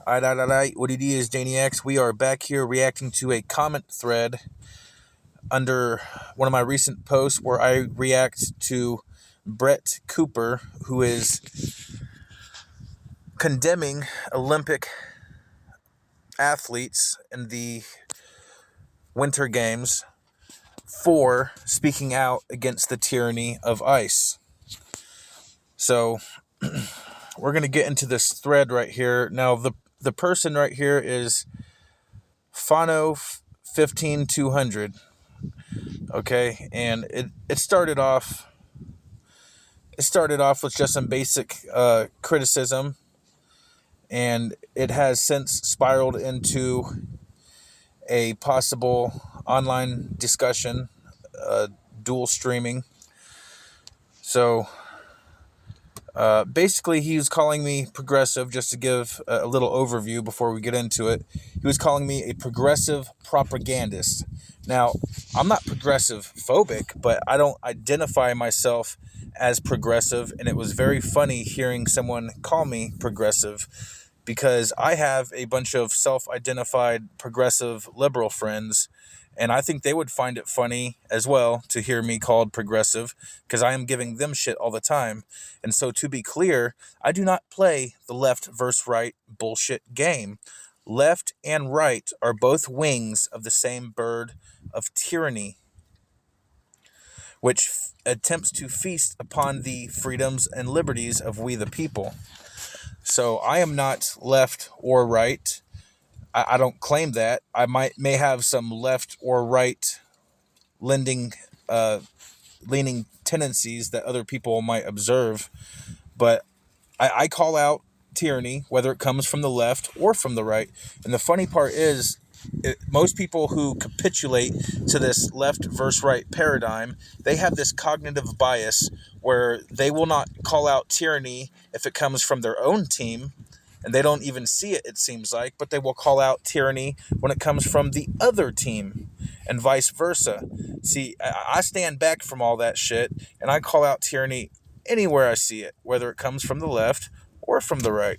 Alright, what it is, Daniacs. We are back here reacting to a comment thread under one of my recent posts where I react to Brett Cooper, who is condemning Olympic athletes in the Winter Games for speaking out against the tyranny of ICE. So we're going to get into this thread right here. Now, the person right here is Fano15200. Okay, and it started off with just some basic criticism, and it has since spiraled into a possible online discussion, dual streaming. So basically, he was calling me progressive. Just to give a little overview before we get into it, he was calling me a progressive propagandist. Now, I'm not progressive phobic, but I don't identify myself as progressive, and it was very funny hearing someone call me progressive because I have a bunch of self-identified progressive liberal friends, and I think they would find it funny as well to hear me called progressive because I am giving them shit all the time. And so, to be clear, I do not play the left versus right bullshit game. Left and right are both wings of the same bird of tyranny, which attempts to feast upon the freedoms and liberties of we the people. So I am not left or right. I don't claim that. I may have some left or right leaning tendencies that other people might observe, but I call out tyranny, whether it comes from the left or from the right. And the funny part is, most people who capitulate to this left versus right paradigm, they have this cognitive bias where they will not call out tyranny if it comes from their own team, and they don't even see it, it seems like, but they will call out tyranny when it comes from the other team, and vice versa. See, I stand back from all that shit, and I call out tyranny anywhere I see it, whether it comes from the left or from the right.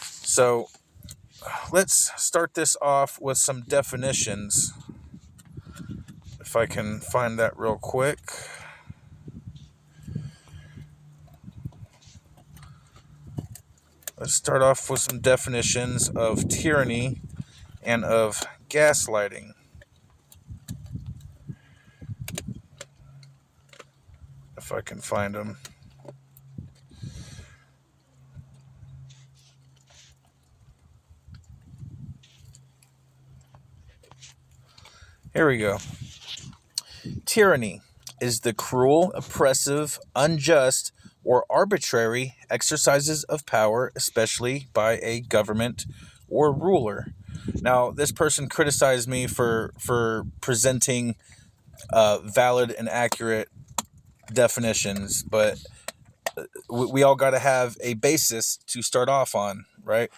So let's start this off with some definitions, if I can find that real quick. Let's start off with some definitions of tyranny and of gaslighting. If I can find them. Here we go. Tyranny is the cruel, oppressive, unjust, or arbitrary exercises of power, especially by a government or ruler. Now, this person criticized me for presenting valid and accurate definitions, but we all got to have a basis to start off on, right?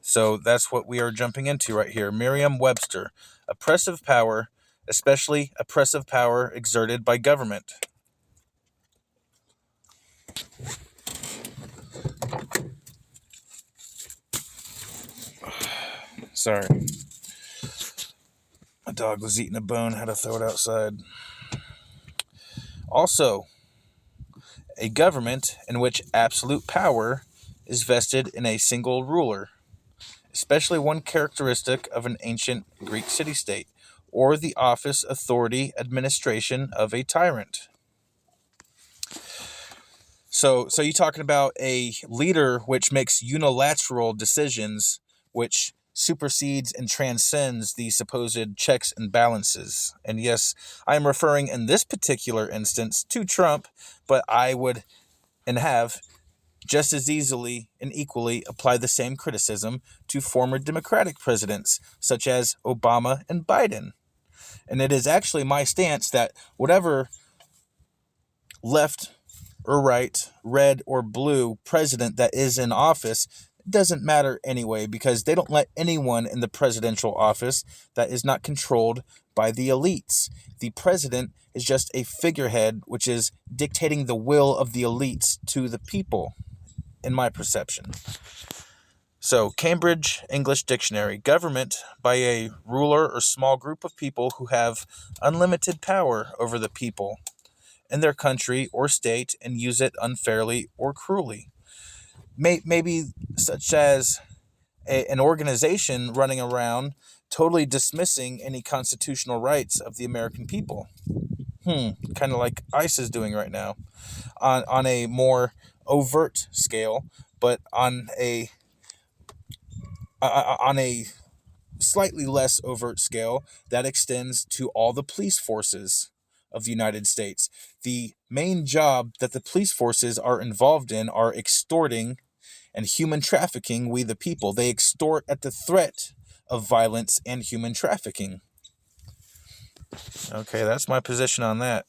So that's what we are jumping into right here. Merriam-Webster: oppressive power, especially oppressive power exerted by government. Sorry. My dog was eating a bone, had to throw it outside. Also, a government in which absolute power is vested in a single ruler, especially one characteristic of an ancient Greek city-state, or the office, authority, administration of a tyrant. So you're talking about a leader which makes unilateral decisions, which supersedes and transcends the supposed checks and balances. And yes, I am referring in this particular instance to Trump, but I would and have just as easily and equally applied the same criticism to former Democratic presidents such as Obama and Biden. And it is actually my stance that whatever left or right, red or blue president that is in office, it doesn't matter anyway, because they don't let anyone in the presidential office that is not controlled by the elites. The president is just a figurehead which is dictating the will of the elites to the people, in my perception. So, Cambridge English Dictionary: government by a ruler or small group of people who have unlimited power over the people in their country or state and use it unfairly or cruelly. Maybe such as an organization running around totally dismissing any constitutional rights of the American people. Kind of like ICE is doing right now, on a more overt scale, but on a slightly less overt scale that extends to all the police forces of the United States. The main job that the police forces are involved in are extorting and human trafficking we the people. They extort at the threat of violence and human trafficking. Okay, that's my position on that.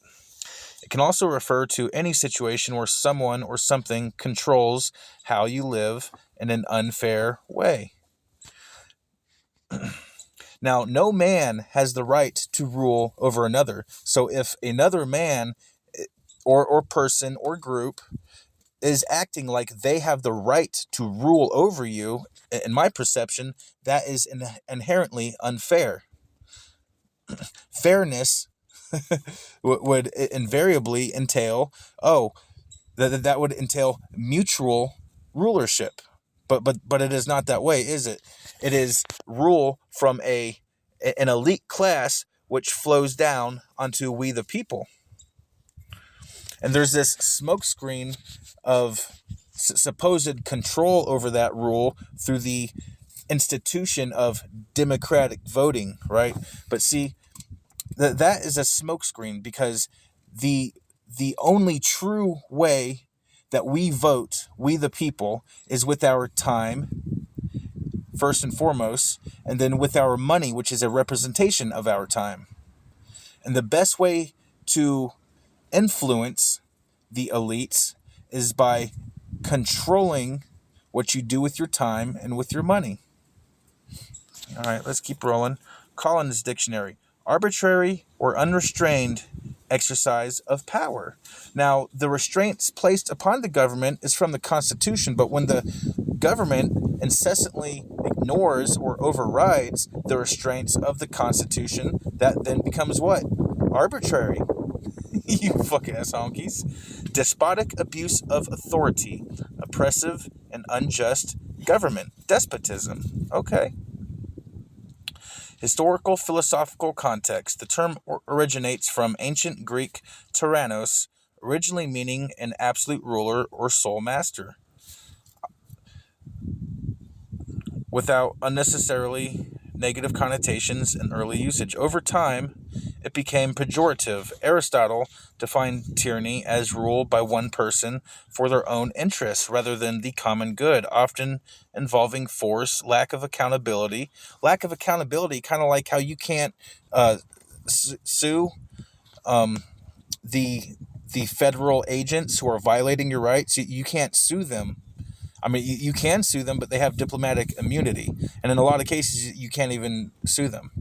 It can also refer to any situation where someone or something controls how you live in an unfair way. Now, no man has the right to rule over another. So if another man or person or group is acting like they have the right to rule over you, in my perception, that is inherently unfair. Fairness would invariably entail, that would entail mutual rulership. But it is not that way, is it? It is rule from an elite class which flows down onto we the people. And there's this smokescreen of supposed control over that rule through the institution of democratic voting, right? But see, that is a smokescreen, because the only true way that we vote, we the people, is with our time, first and foremost, and then with our money, which is a representation of our time. And the best way to influence the elites is by controlling what you do with your time and with your money. All right, let's keep rolling. Collins Dictionary: arbitrary or unrestrained exercise of power. Now, the restraints placed upon the government is from the Constitution, but when the government incessantly ignores or overrides the restraints of the Constitution, that then becomes what? Arbitrary. You fucking ass honkies. Despotic abuse of authority, oppressive and unjust government, despotism. Okay. Historical philosophical context. The term originates from ancient Greek tyrannos, originally meaning an absolute ruler or sole master, without unnecessarily negative connotations in early usage. Over time, it became pejorative. Aristotle defined tyranny as rule by one person for their own interests rather than the common good, often involving force, lack of accountability. Lack of accountability, kind of like how you can't sue the federal agents who are violating your rights. You can't sue them. I mean, you can sue them, but they have diplomatic immunity, and in a lot of cases, you can't even sue them.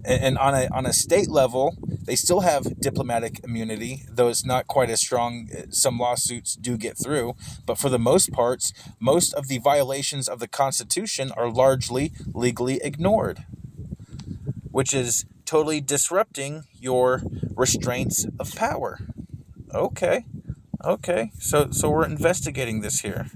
And on a state level, they still have diplomatic immunity, though it's not quite as strong. Some lawsuits do get through, but for the most parts, most of the violations of the Constitution are largely legally ignored, which is totally disrupting your restraints of power. Okay, so we're investigating this here.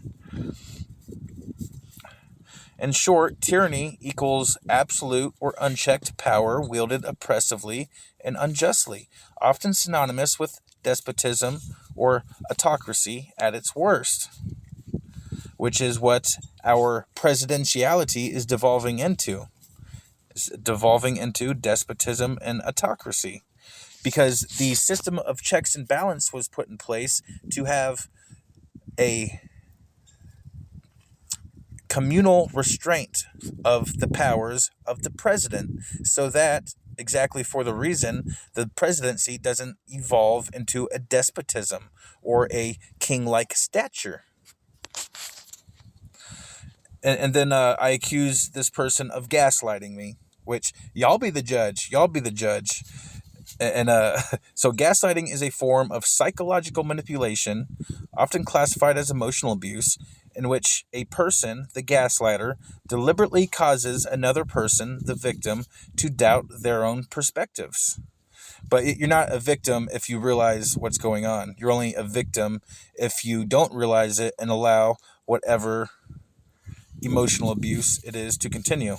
In short, tyranny equals absolute or unchecked power wielded oppressively and unjustly, often synonymous with despotism or autocracy at its worst, which is what our presidentiality is devolving into. It's devolving into despotism and autocracy, because the system of checks and balance was put in place to have a communal restraint of the powers of the president, so that, exactly for the reason, the presidency doesn't evolve into a despotism or a king-like stature. And then I accuse this person of gaslighting me, which y'all be the judge. And so gaslighting is a form of psychological manipulation, often classified as emotional abuse. in which a person, the gaslighter, deliberately causes another person, the victim, to doubt their own perspectives. But you're not a victim if you realize what's going on. You're only a victim if you don't realize it and allow whatever emotional abuse it is to continue.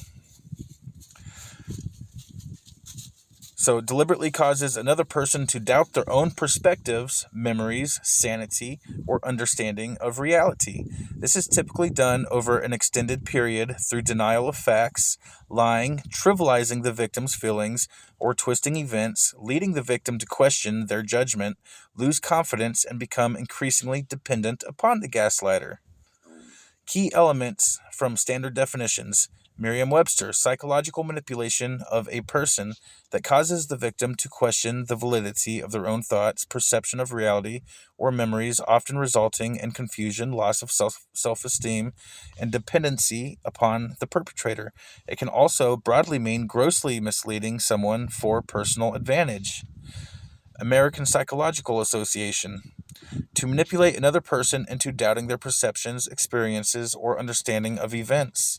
So deliberately causes another person to doubt their own perspectives, memories, sanity, or understanding of reality. This is typically done over an extended period through denial of facts, lying, trivializing the victim's feelings, or twisting events, leading the victim to question their judgment, lose confidence, and become increasingly dependent upon the gaslighter. Key elements from standard definitions. Merriam-Webster, psychological manipulation of a person that causes the victim to question the validity of their own thoughts, perception of reality, or memories, often resulting in confusion, loss of self-esteem, and dependency upon the perpetrator. It can also broadly mean grossly misleading someone for personal advantage. American Psychological Association. To manipulate another person into doubting their perceptions, experiences, or understanding of events.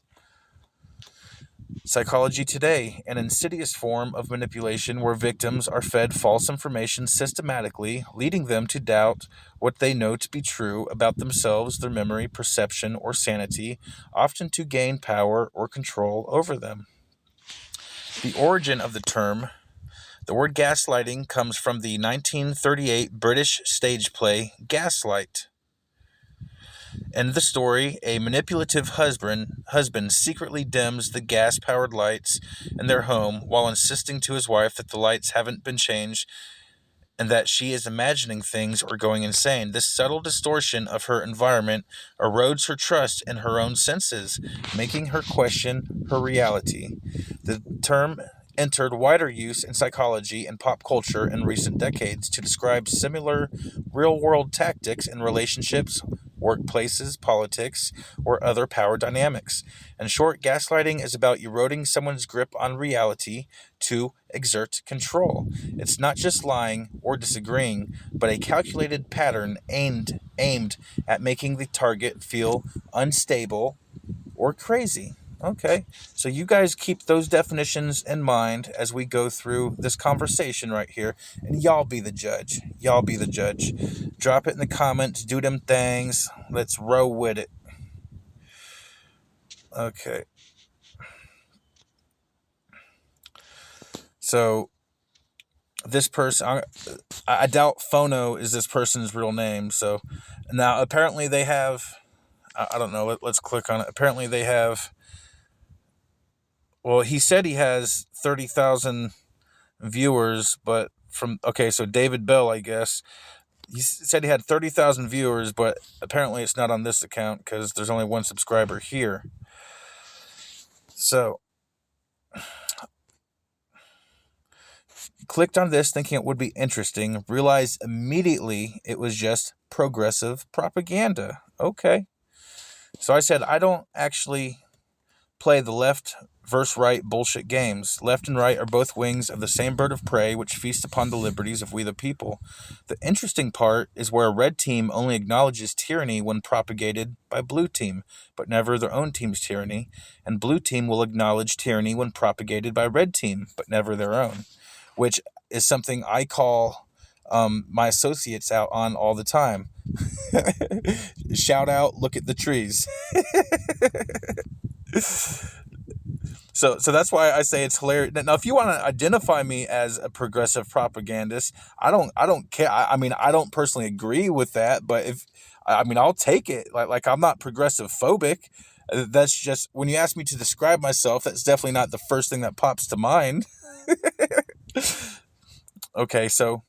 Psychology Today, an insidious form of manipulation where victims are fed false information systematically, leading them to doubt what they know to be true about themselves, their memory, perception, or sanity, often to gain power or control over them. The origin of the term. The word gaslighting comes from the 1938 British stage play Gaslight. In the story, a manipulative husband secretly dims the gas-powered lights in their home while insisting to his wife that the lights haven't been changed and that she is imagining things or going insane. This subtle distortion of her environment erodes her trust in her own senses, making her question her reality. The term entered wider use in psychology and pop culture in recent decades to describe similar real-world tactics in relationships, workplaces, politics, or other power dynamics. In short, gaslighting is about eroding someone's grip on reality to exert control. It's not just lying or disagreeing, but a calculated pattern aimed at making the target feel unstable or crazy. Okay, so you guys keep those definitions in mind as we go through this conversation right here, and y'all be the judge. Y'all be the judge. Drop it in the comments, do them things. Let's roll with it. Okay. So, this person, I doubt Phono is this person's real name. So, now apparently they have, I don't know, let's click on it. Apparently they have, well, he said he has 30,000 viewers, but so David Bell, I guess, he said he had 30,000 viewers, but apparently it's not on this account because there's only one subscriber here. So, clicked on this thinking it would be interesting, realized immediately it was just progressive propaganda. Okay. So I said, I don't actually play the left versus right bullshit games. Left and right are both wings of the same bird of prey which feast upon the liberties of we the people. The interesting part is where a red team only acknowledges tyranny when propagated by blue team, but never their own team's tyranny, and blue team will acknowledge tyranny when propagated by red team, but never their own, which is something I call my associates out on all the time. Shout out, look at the trees. So that's why I say it's hilarious. Now, if you want to identify me as a progressive propagandist, I don't care. I mean, I don't personally agree with that, but I'll take it. Like I'm not progressive phobic. That's just, when you ask me to describe myself, that's definitely not the first thing that pops to mind. Okay, so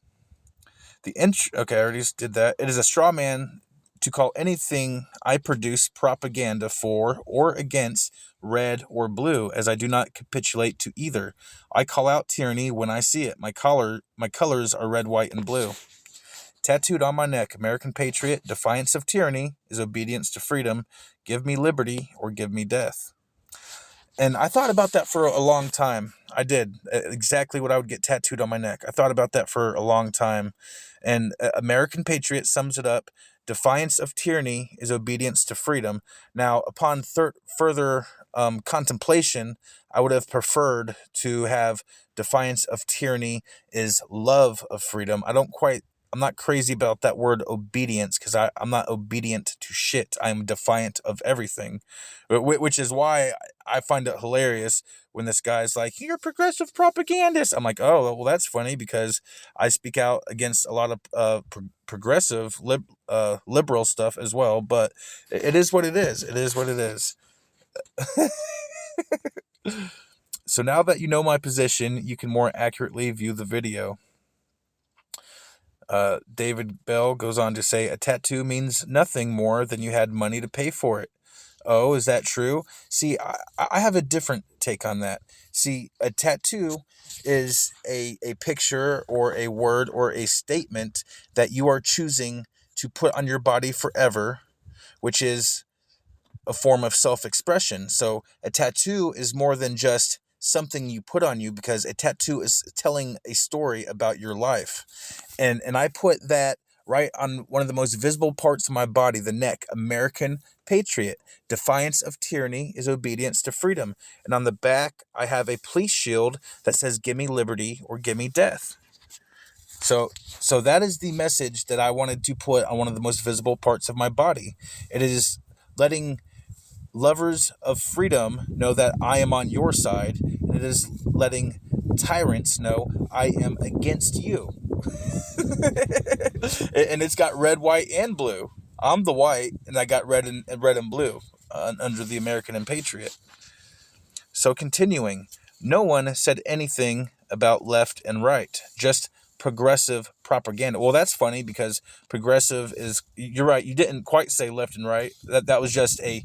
okay, I already did that. It is a straw man to call anything I produce propaganda for or against red or blue, as I do not capitulate to either. I call out tyranny when I see it. My colors are red, white, and blue. Tattooed on my neck, American patriot, defiance of tyranny is obedience to freedom. Give me liberty or give me death. And I thought about that for a long time. I did. Exactly what I would get tattooed on my neck. I thought about that for a long time. And American Patriot sums it up. Defiance of tyranny is obedience to freedom. Now, upon further contemplation, I would have preferred to have defiance of tyranny is love of freedom. I'm not crazy about that word obedience, because I'm not obedient to shit. I'm defiant of everything, which is why I find it hilarious when this guy's like, "You're progressive propagandist." I'm like, oh, well, that's funny, because I speak out against a lot of progressive liberal stuff as well. But it is what it is. It is what it is. So now that you know my position, you can more accurately view the video. David Bell goes on to say, a tattoo means nothing more than you had money to pay for it. Oh, is that true? See, I have a different take on that. See, a tattoo is a picture or a word or a statement that you are choosing to put on your body forever, which is a form of self-expression. So a tattoo is more than just something you put on you, because a tattoo is telling a story about your life. And I put that right on one of the most visible parts of my body, the neck. American patriot. Defiance of tyranny is obedience to freedom. And on the back, I have a police shield that says, "Gimme liberty or gimme death." So that is the message that I wanted to put on one of the most visible parts of my body. It is letting lovers of freedom know that I am on your side, and it is letting tyrants know I am against you. And it's got red, white, and blue. I'm the white, and I got red and blue under the American and Patriot. So continuing, no one said anything about left and right, just progressive propaganda. Well, that's funny, because progressive is, you're right, you didn't quite say left and right. That was just a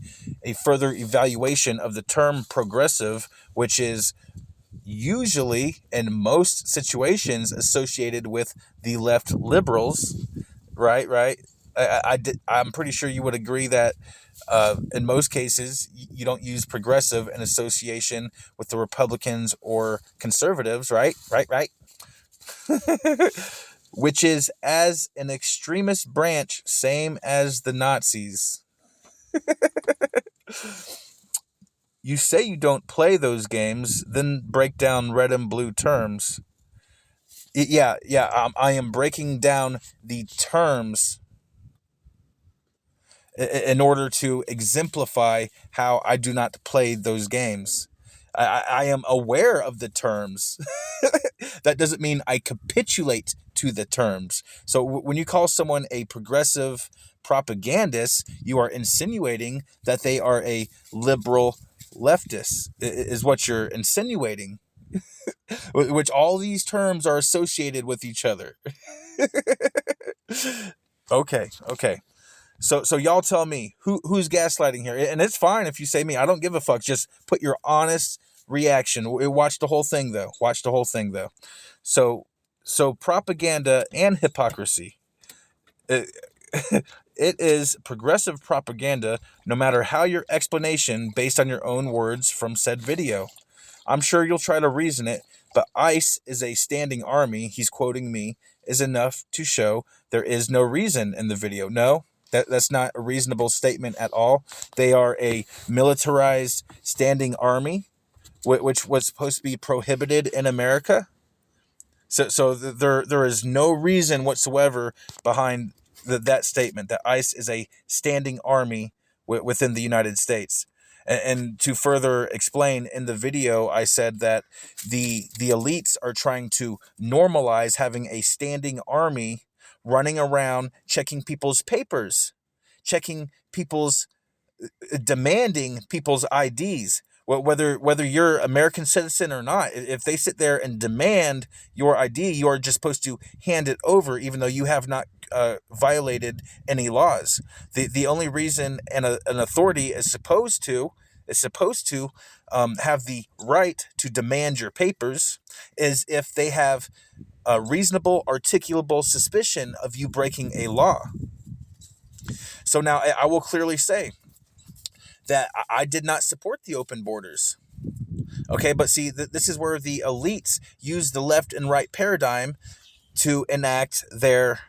further evaluation of the term progressive, which is usually in most situations associated with the left liberals, right? I'm pretty sure you would agree that in most cases you don't use progressive in association with the Republicans or conservatives, right? Which is as an extremist branch, same as the Nazis. You say you don't play those games, then break down red and blue terms. Yeah. I am breaking down the terms in order to exemplify how I do not play those games. I am aware of the terms. That doesn't mean I capitulate to the terms. So when you call someone a progressive propagandist, you are insinuating that they are a liberal leftist, is what you're insinuating. Which all these terms are associated with each other. Okay. So y'all tell me who's gaslighting here, and it's fine if you say me. I don't give a fuck. Just put your honest reaction. Watch the whole thing though. So propaganda and hypocrisy. It, it is progressive propaganda, no matter how your explanation based on your own words from said video. I'm sure you'll try to reason it, but ICE is a standing army, he's quoting me, is enough to show there is no reason in the video. No, that's not a reasonable statement at all. They are a militarized standing army, which was supposed to be prohibited in America. So there is no reason whatsoever behind that statement, that ICE is a standing army within the United States. And to further explain, in the video, I said that the elites are trying to normalize having a standing army running around checking people's papers, checking people's, demanding people's IDs. Whether you're American citizen or not, if they sit there and demand your ID, you are just supposed to hand it over, even though you have not violated any laws. The only reason an authority is supposed to have the right to demand your papers is if they have a reasonable, articulable suspicion of you breaking a law. So now I will clearly say that I did not support the open borders. Okay, but see, this is where the elites use the left and right paradigm to enact their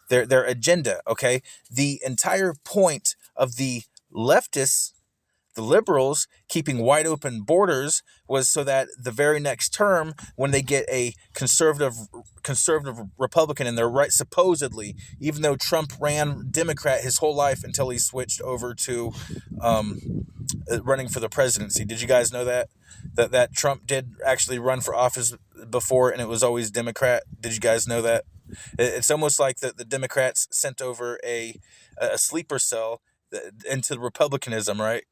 their agenda. Okay, the entire point of the leftists, the liberals, keeping wide open borders was so that the very next term, when they get a conservative Republican in there, right, supposedly, even though Trump ran Democrat his whole life until he switched over to running for the presidency. Did you guys know that Trump did actually run for office before, and it was always Democrat? Did you guys know that? It's almost like the Democrats sent over a sleeper cell into Republicanism, right?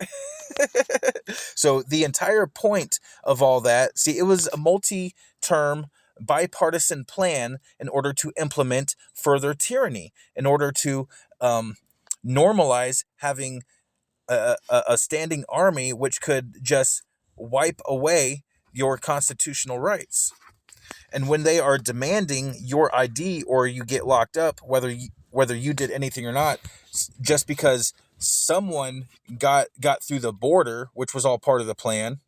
So the entire point of all that, see, it was a multi-term bipartisan plan in order to implement further tyranny, in order to normalize having a standing army which could just wipe away your constitutional rights. And when they are demanding your ID or you get locked up, whether you did anything or not, just because someone got through the border, which was all part of the plan.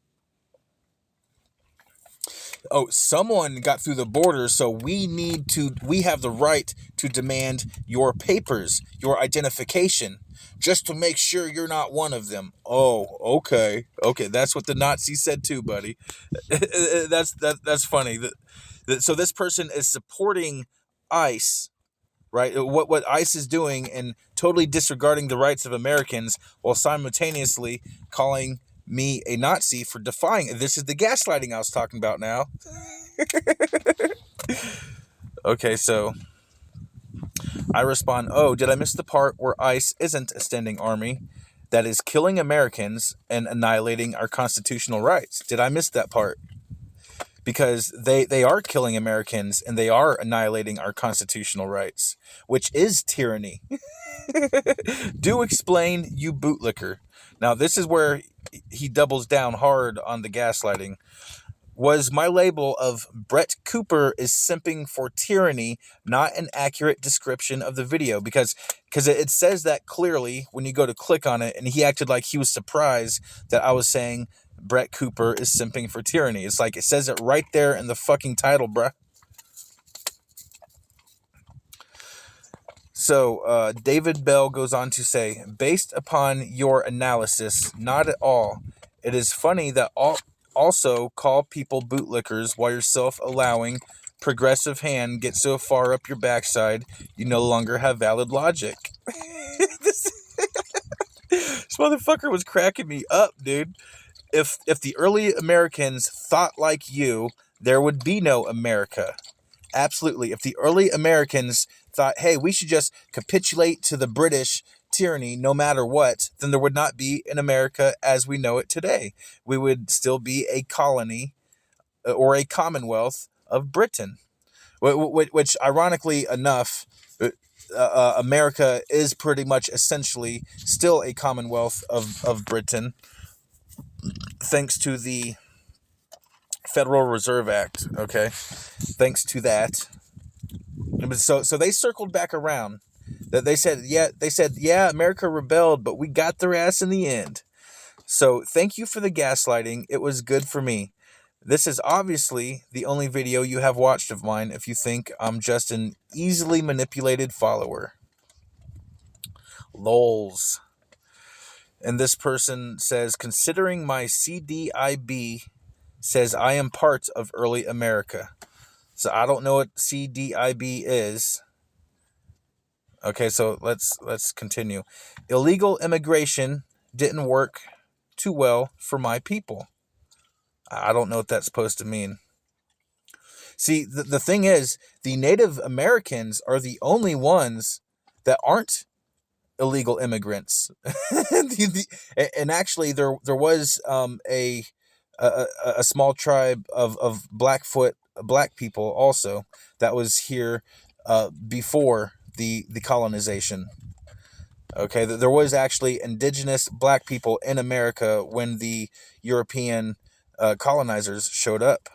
Oh, someone got through the border, so we have the right to demand your papers, your identification, just to make sure you're not one of them. Oh, okay. That's what the Nazis said too, buddy. That's funny. So this person is supporting ICE, right? What ICE is doing and totally disregarding the rights of Americans while simultaneously calling me a Nazi for defying. This is the gaslighting I was talking about now. Okay, so I respond, oh, did I miss the part where ICE isn't a standing army that is killing Americans and annihilating our constitutional rights? Did I miss that part? Because they are killing Americans and they are annihilating our constitutional rights, which is tyranny. Do explain, you bootlicker. Now, this is where he doubles down hard on the gaslighting. Was my label of Brett Cooper is simping for tyranny not an accurate description of the video? Because it says that clearly when you go to click on it, and he acted like he was surprised that I was saying Brett Cooper is simping for tyranny. It's like it says it right there in the fucking title, bruh. So David Bell goes on to say, based upon your analysis, not at all. It is funny that also call people bootlickers while yourself allowing progressive hand get so far up your backside you no longer have valid logic. this motherfucker was cracking me up, dude. If the early Americans thought like you, there would be no America. Absolutely. If the early Americans thought, hey, we should just capitulate to the British tyranny no matter what, then there would not be an America as we know it today. We would still be a colony or a commonwealth of Britain, which ironically enough, America is pretty much essentially still a commonwealth of Britain, thanks to the Federal Reserve Act. Okay, thanks to that. So they circled back around. They said, yeah, America rebelled, but we got their ass in the end. So thank you for the gaslighting. It was good for me. This is obviously the only video you have watched of mine if you think I'm just an easily manipulated follower. Lols. And this person says, considering my CDIB says I am part of early America. So I don't know what CDIB is. Okay, so let's continue. Illegal immigration didn't work too well for my people. I don't know what that's supposed to mean. See, the thing is, the Native Americans are the only ones that aren't illegal immigrants. And actually, there was a small tribe of black people also that was here before the colonization. Okay, there was actually indigenous black people in America when the European colonizers showed up.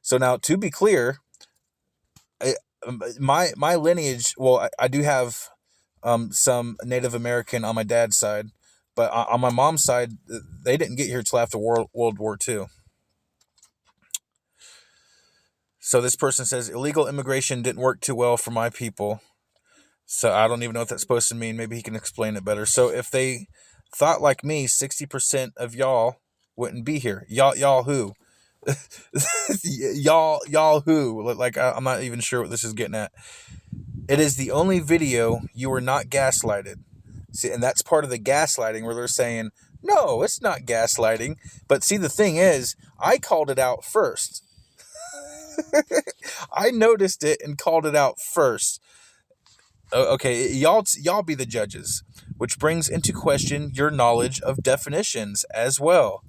So now, to be clear, my lineage. Well, I do have some Native American on my dad's side, but on my mom's side, they didn't get here till after World War II. So this person says illegal immigration didn't work too well for my people. So I don't even know what that's supposed to mean. Maybe he can explain it better. So if they thought like me, 60% of y'all wouldn't be here. Y'all who? y'all who? Like I'm not even sure what this is getting at. It is the only video you were not gaslighted. See, and that's part of the gaslighting where they're saying, no, it's not gaslighting. But see, the thing is, I called it out first. I noticed it and called it out first. Okay, y'all be the judges, which brings into question your knowledge of definitions as well.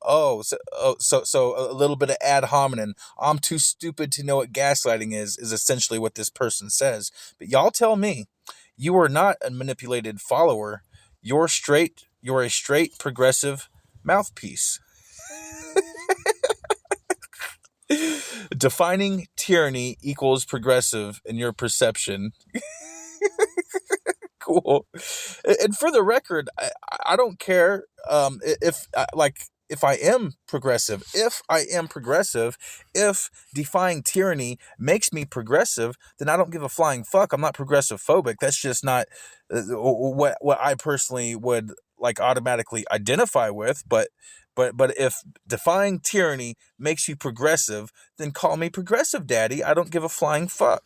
So a little bit of ad hominem. I'm too stupid to know what gaslighting is essentially what this person says. But y'all tell me, you are not a manipulated follower. You're straight. You're a straight progressive mouthpiece. Defining tyranny equals progressive in your perception. Cool. And for the record, I don't care if I am progressive. If defying tyranny makes me progressive, then I don't give a flying fuck. I'm not progressive phobic. That's just not what I personally would like automatically identify with. But if defying tyranny makes you progressive, then call me progressive, daddy. I don't give a flying fuck.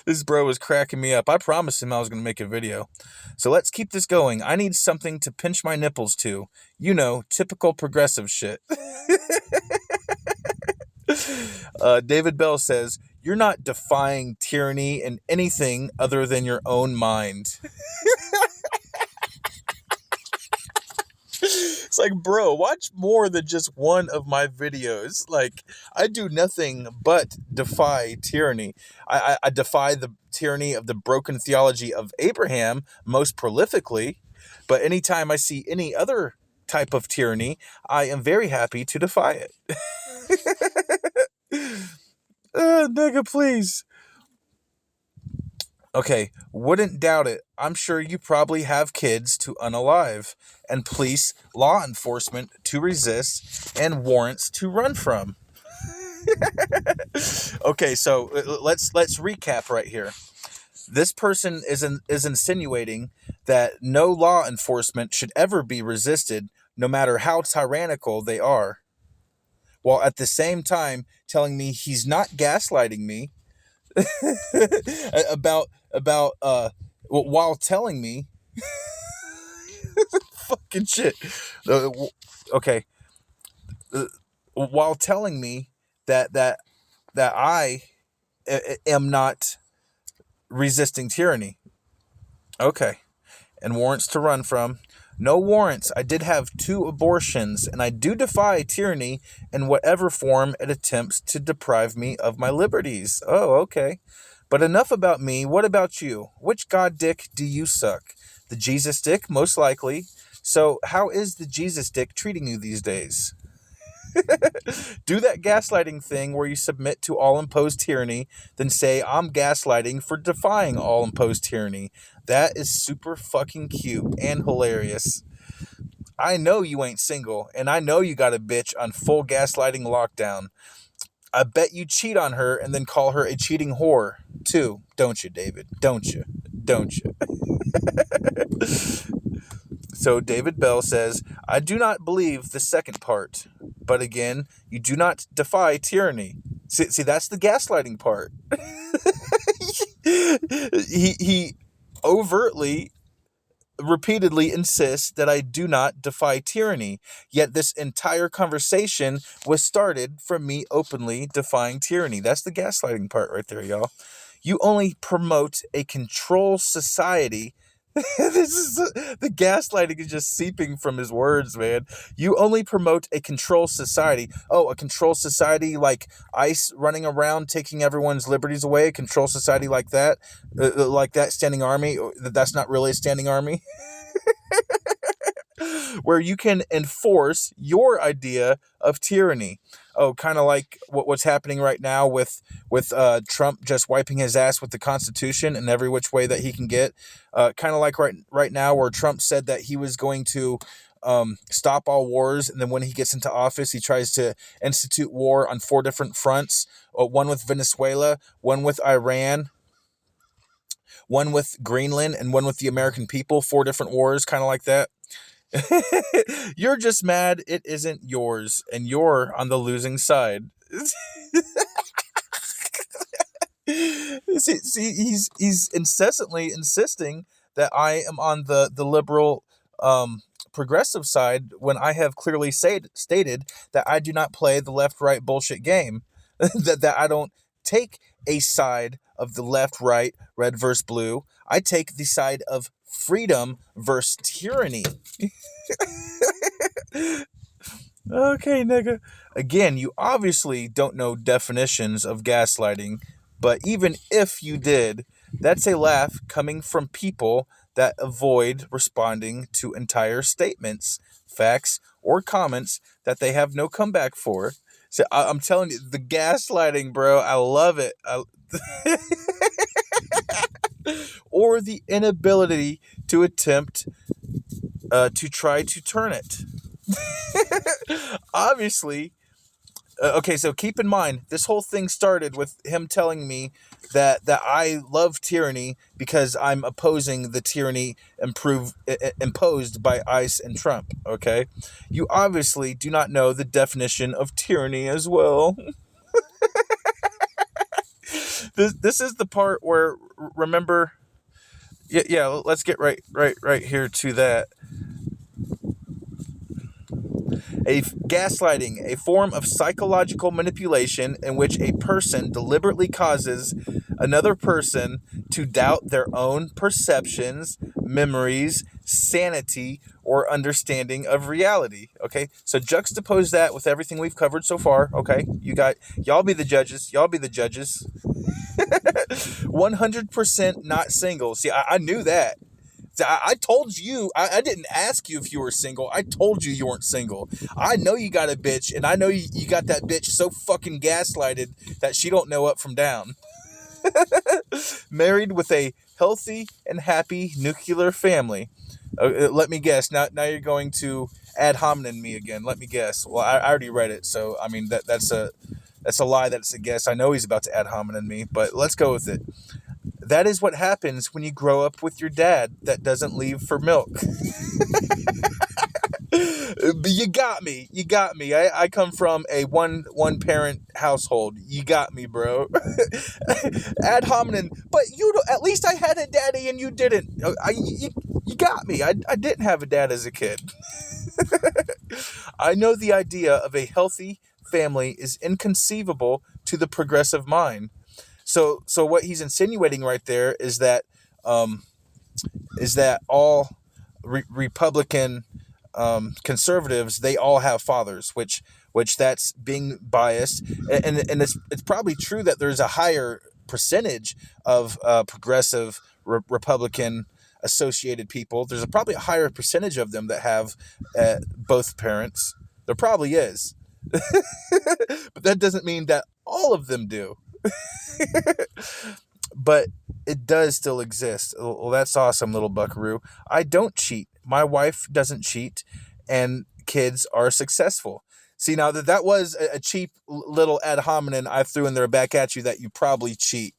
This bro was cracking me up. I promised him I was going to make a video. So let's keep this going. I need something to pinch my nipples to. You know, typical progressive shit. David Bell says, you're not defying tyranny in anything other than your own mind. It's like, bro, watch more than just one of my videos. Like, I do nothing but defy tyranny. I defy the tyranny of the broken theology of Abraham most prolifically. But anytime I see any other type of tyranny, I am very happy to defy it. Nigga, please. Okay, wouldn't doubt it. I'm sure you probably have kids to unalive, and police, law enforcement to resist, and warrants to run from. Okay, so let's recap right here. This person is insinuating that no law enforcement should ever be resisted, no matter how tyrannical they are, while at the same time telling me he's not gaslighting me about while telling me fucking shit. Okay, while telling me that I am not resisting tyranny. Okay, and warrants to run from. No warrants. I did have 2 abortions, and I do defy tyranny in whatever form it attempts to deprive me of my liberties. Oh, okay. But enough about me. What about you? Which God dick do you suck? The Jesus dick, most likely. So how is the Jesus dick treating you these days? Do that gaslighting thing where you submit to all imposed tyranny, then say, I'm gaslighting for defying all imposed tyranny. That is super fucking cute and hilarious. I know you ain't single, and I know you got a bitch on full gaslighting lockdown. I bet you cheat on her and then call her a cheating whore, too. Don't you, David? Don't you? Don't you? So David Bell says, I do not believe the second part. But again, you do not defy tyranny. See, that's the gaslighting part. he overtly, repeatedly insists that I do not defy tyranny. Yet this entire conversation was started from me openly defying tyranny. That's the gaslighting part right there, y'all. You only promote a control society. This is the gaslighting is just seeping from his words, man. You only promote a control society. Oh, a control society like ICE running around taking everyone's liberties away. A control society like that standing army. That's not really a standing army. Where you can enforce your idea of tyranny. Oh, kind of like what's happening right now with Trump just wiping his ass with the Constitution in every which way that he can get. Kind of like right now where Trump said that he was going to stop all wars, and then when he gets into office, he tries to institute war on 4 different fronts. One with Venezuela, one with Iran, One with Greenland and one with the American people, 4 different wars, kind of like that. You're just mad it isn't yours, and you're on the losing side. He's incessantly insisting that I am on the liberal progressive side when I have clearly stated that I do not play the left right bullshit game. that I don't take a side of the left right, red versus blue. I take the side of freedom versus tyranny. Okay, nigga. Again, you obviously don't know definitions of gaslighting, but even if you did, that's a laugh coming from people that avoid responding to entire statements, facts, or comments that they have no comeback for. So I'm telling you, the gaslighting, bro, I love it. Or the inability to attempt to try to turn it. Obviously, okay, so keep in mind, this whole thing started with him telling me that I love tyranny because I'm opposing the tyranny imposed by ICE and Trump, okay? You obviously do not know the definition of tyranny as well. This is the part where, remember, yeah, let's get right here to that. Gaslighting, a form of psychological manipulation in which a person deliberately causes another person to doubt their own perceptions, memories, sanity, or understanding of reality. Okay, so juxtapose that with everything we've covered so far. Okay, y'all be the judges. 100% not single. See, I knew that. I told you, I didn't ask you if you were single. I told you weren't single. I know you got a bitch, and I know you got that bitch so fucking gaslighted that she don't know up from down. Married with a healthy and happy nuclear family. Let me guess. Now you're going to ad hominem me again. Let me guess. Well, I already read it, so I mean that's a lie. That's a guess. I know he's about to ad hominem me, but let's go with it. That is what happens when you grow up with your dad that doesn't leave for milk. You got me. I come from a one parent household. You got me, bro. Ad hominem. But at least I had a daddy and you didn't. You got me. I didn't have a dad as a kid. I know the idea of a healthy family is inconceivable to the progressive mind. So what he's insinuating right there is that all Republican conservatives, they all have fathers, which that's being biased, and it's probably true that there's a higher percentage of progressive Republican associated people. There's probably a higher percentage of them that have both parents. There probably is, but that doesn't mean that all of them do. But it does still exist. Well, that's awesome, little buckaroo. I don't cheat. My wife doesn't cheat, and kids are successful. See, now that was a cheap little ad hominem I threw in there back at you, that you probably cheat.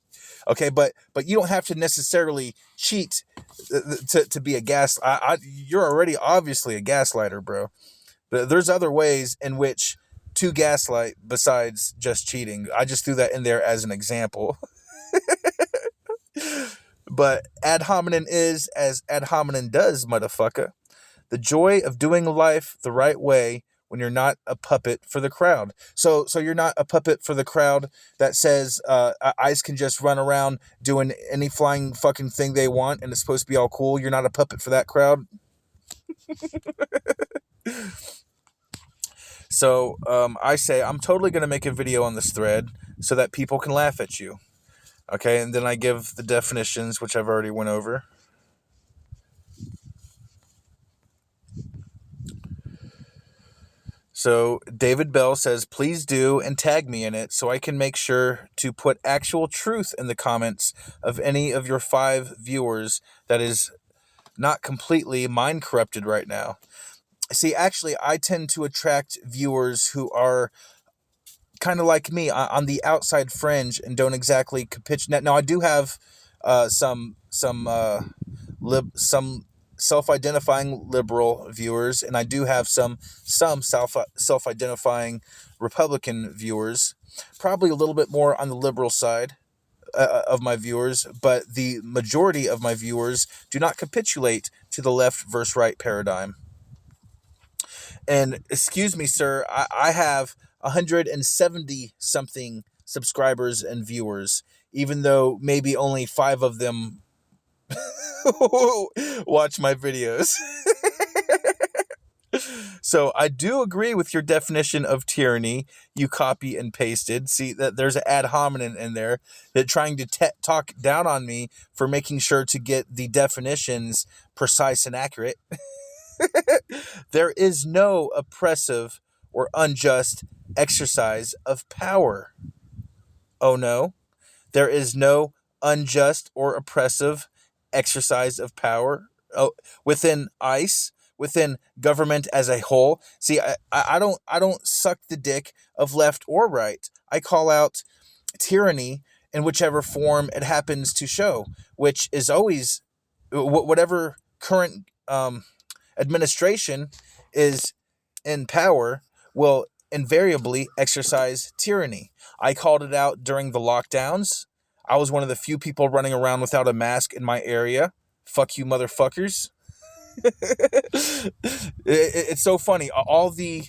Okay, but you don't have to necessarily cheat to be a you're already obviously a gaslighter, bro. There's other ways in which to gaslight besides just cheating. I just threw that in there as an example. But ad hominem is as ad hominem does, motherfucker. The joy of doing life the right way when you're not a puppet for the crowd. So you're not a puppet for the crowd that says ICE can just run around doing any flying fucking thing they want and it's supposed to be all cool. You're not a puppet for that crowd. So I say I'm totally going to make a video on this thread so that people can laugh at you. Okay, and then I give the definitions, which I've already went over. So David Bell says, please do and tag me in it so I can make sure to put actual truth in the comments of any of your 5 viewers that is not completely mind corrupted right now. See, actually, I tend to attract viewers who are kind of like me on the outside fringe and don't exactly capitulate. Now, I do have some some self-identifying liberal viewers, and I do have some self-identifying Republican viewers. Probably a little bit more on the liberal side of my viewers, but the majority of my viewers do not capitulate to the left versus right paradigm. And excuse me, sir, I have 170 something subscribers and viewers, even though maybe only 5 of them watch my videos. So I do agree with your definition of tyranny. You copy and pasted. See that there's an ad hominem in there that trying to talk down on me for making sure to get the definitions precise and accurate. There is no oppressive or unjust exercise of power. Oh no, there is no unjust or oppressive exercise of power within ICE, within government as a whole. See, I don't suck the dick of left or right. I call out tyranny in whichever form it happens to show, which is always whatever current administration is in power will invariably exercise tyranny. I called it out during the lockdowns. I was one of the few people running around without a mask in my area. Fuck you, motherfuckers. It's so funny. All the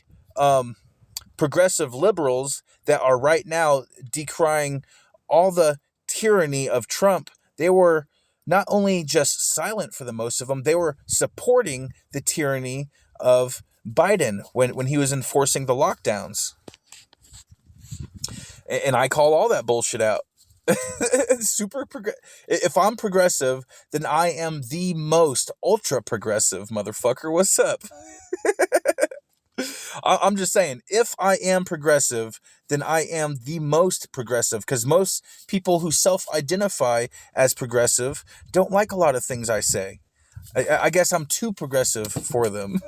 progressive liberals that are right now decrying all the tyranny of Trump, they were not only just silent for the most of them, they were supporting the tyranny of Biden when he was enforcing the lockdowns. And I call all that bullshit out. If I'm progressive, then I am the most ultra progressive, motherfucker. What's up? I'm just saying, if I am progressive, then I am the most progressive, because most people who self-identify as progressive don't like a lot of things I say. I guess I'm too progressive for them.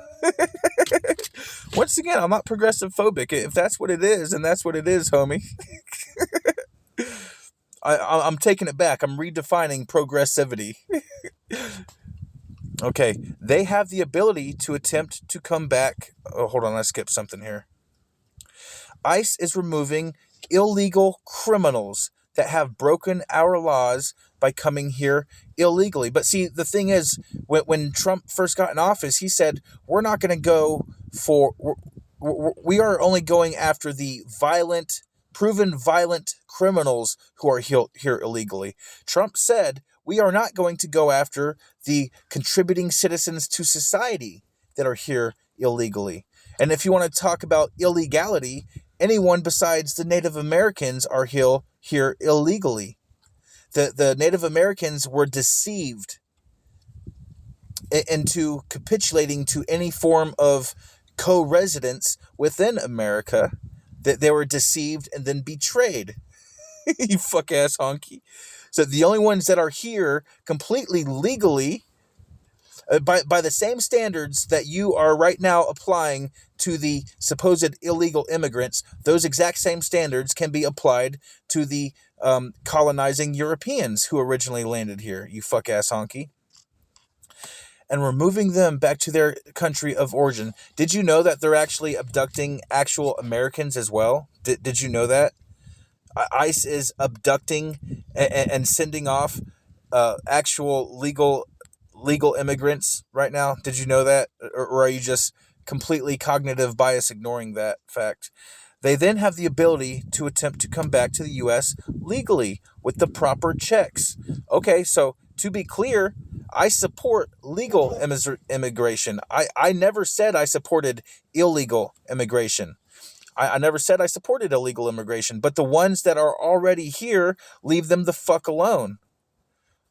Once again, I'm not progressive phobic. If that's what it is, then that's what it is, homie. I'm taking it back. I'm redefining progressivity. Okay, they have the ability to attempt to come back. Oh, hold on, I skipped something here. ICE is removing illegal criminals that have broken our laws by coming here illegally. But see, the thing is, when Trump first got in office, he said, we're not going to go for... We are only going after the proven violent criminals who are here illegally. Trump said, we are not going to go after the contributing citizens to society that are here illegally. And if you want to talk about illegality, anyone besides the Native Americans are here illegally. The Native Americans were deceived into capitulating to any form of co-residence within America. That they were deceived and then betrayed. You fuck-ass honky. So the only ones that are here completely legally, by the same standards that you are right now applying to the supposed illegal immigrants, those exact same standards can be applied to the colonizing Europeans who originally landed here, you fuck-ass honky. And removing them back to their country of origin. Did you know that they're actually abducting actual Americans as well? Did you know that? ICE is abducting and sending off actual legal immigrants right now. Did you know that? Or are you just completely cognitive bias ignoring that fact? They then have the ability to attempt to come back to the U.S. legally with the proper checks. Okay, so to be clear, I support legal immigration. I never said I supported illegal immigration. I never said I supported illegal immigration, but the ones that are already here, leave them the fuck alone.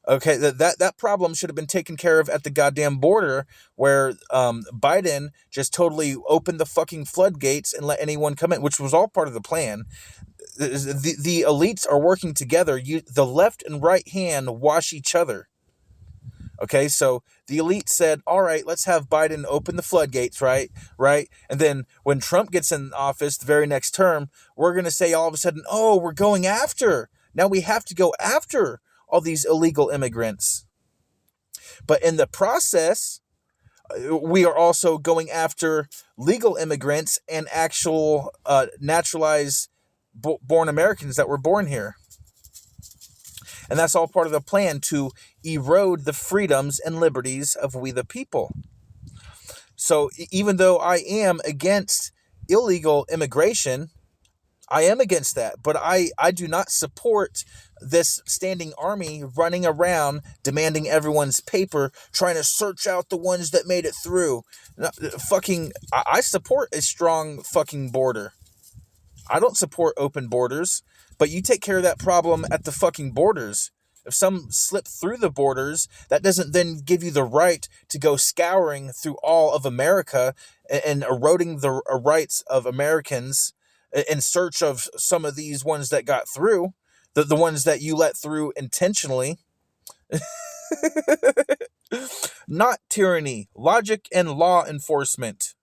Okay, that problem should have been taken care of at the goddamn border, where Biden just totally opened the fucking floodgates and let anyone come in, which was all part of the plan. The elites are working together. The left and right hand wash each other. Okay, so the elite said, all right, let's have Biden open the floodgates, right? And then when Trump gets in office the very next term, we're going to say all of a sudden, oh, we're going after. Now we have to go after all these illegal immigrants. But in the process, we are also going after legal immigrants and actual naturalized born Americans that were born here. And that's all part of the plan to erode the freedoms and liberties of we the people. So even though I am against illegal immigration, I am against that, but I do not support this standing army running around demanding everyone's paper, trying to search out the ones that made it through. No, I support a strong fucking border. I don't support open borders, but you take care of that problem at the fucking borders. If some slip through the borders, that doesn't then give you the right to go scouring through all of America and eroding the rights of Americans in search of some of these ones that got through, the ones that you let through intentionally. Not tyranny, logic, and law enforcement.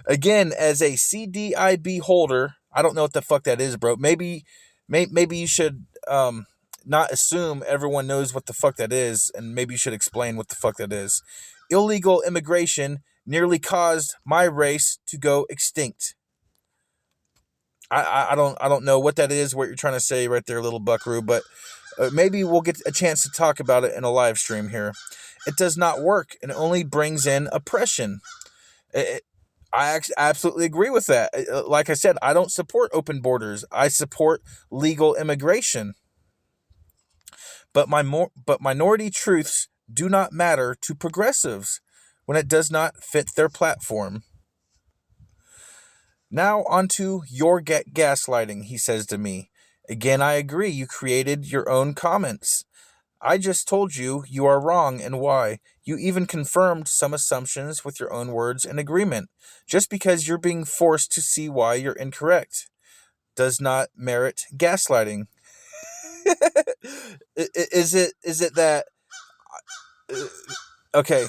Again, as a CDIB holder, I don't know what the fuck that is, bro. Maybe you should not assume everyone knows what the fuck that is, and maybe you should explain what the fuck that is. Illegal immigration nearly caused my race to go extinct. I don't know what that is, what you're trying to say right there, little buckaroo, but maybe we'll get a chance to talk about it in a live stream here. It does not work, and it only brings in oppression. I absolutely agree with that. Like I said, I don't support open borders. I support legal immigration. But minority truths do not matter to progressives when it does not fit their platform. Now onto your gaslighting, he says to me. Again, I agree. You created your own comments. I just told you you are wrong and why. You even confirmed some assumptions with your own words and agreement. Just because you're being forced to see why you're incorrect does not merit gaslighting. Is it that... Okay.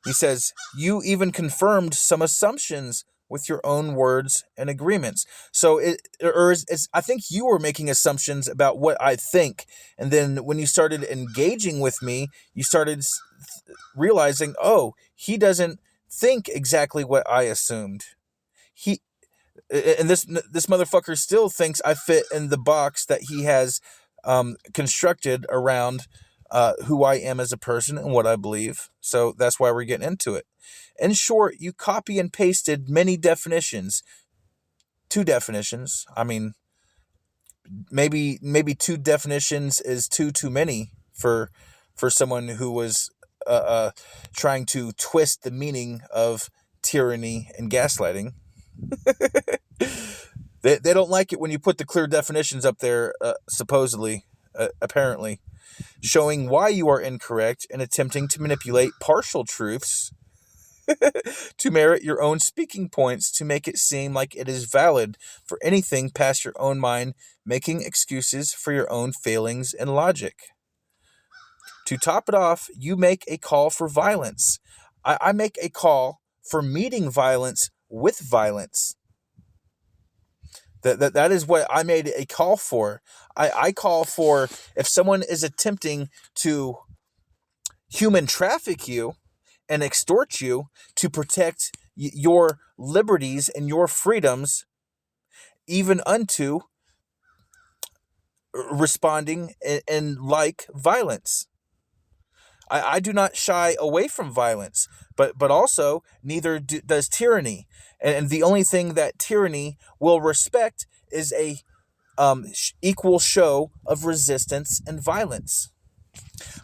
He says, you even confirmed some assumptions with your own words and agreements. So I think you were making assumptions about what I think. And then when you started engaging with me, you started realizing, oh, he doesn't think exactly what I assumed. And this motherfucker still thinks I fit in the box that he has constructed around who I am as a person and what I believe. So that's why we're getting into it. In short, you copy and pasted many definitions. 2 definitions. I mean, maybe 2 definitions is too many for someone who was trying to twist the meaning of tyranny and gaslighting. They don't like it when you put the clear definitions up there, supposedly, apparently, showing why you are incorrect and attempting to manipulate partial truths to merit your own speaking points to make it seem like it is valid for anything past your own mind, making excuses for your own failings and logic. To top it off, you make a call for violence. I make a call for meeting violence with violence. That is what I made a call for. I call for, if someone is attempting to human traffic you and extort you to protect your liberties and your freedoms, even unto responding in like violence. I do not shy away from violence, but also neither does tyranny. And the only thing that tyranny will respect is a equal show of resistance and violence.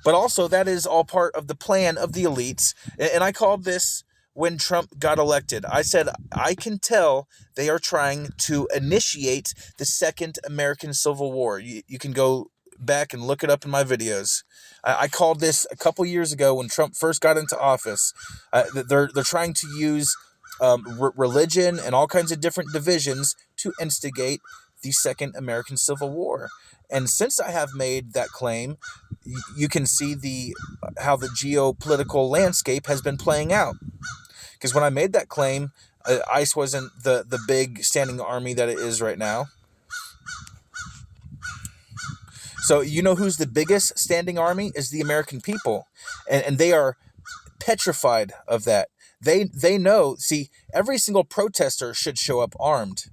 But also, that is all part of the plan of the elites. And I called this when Trump got elected. I said, I can tell they are trying to initiate the Second American Civil War. You can go back and look it up in my videos. I called this a couple years ago when Trump first got into office. They're trying to use religion and all kinds of different divisions to instigate the Second American Civil War. And since I have made that claim, you can see how the geopolitical landscape has been playing out. Because when I made that claim, ICE wasn't the big standing army that it is right now. So you know who's the biggest standing army is the American people, and they are petrified of that. They know. See, every single protester should show up armed.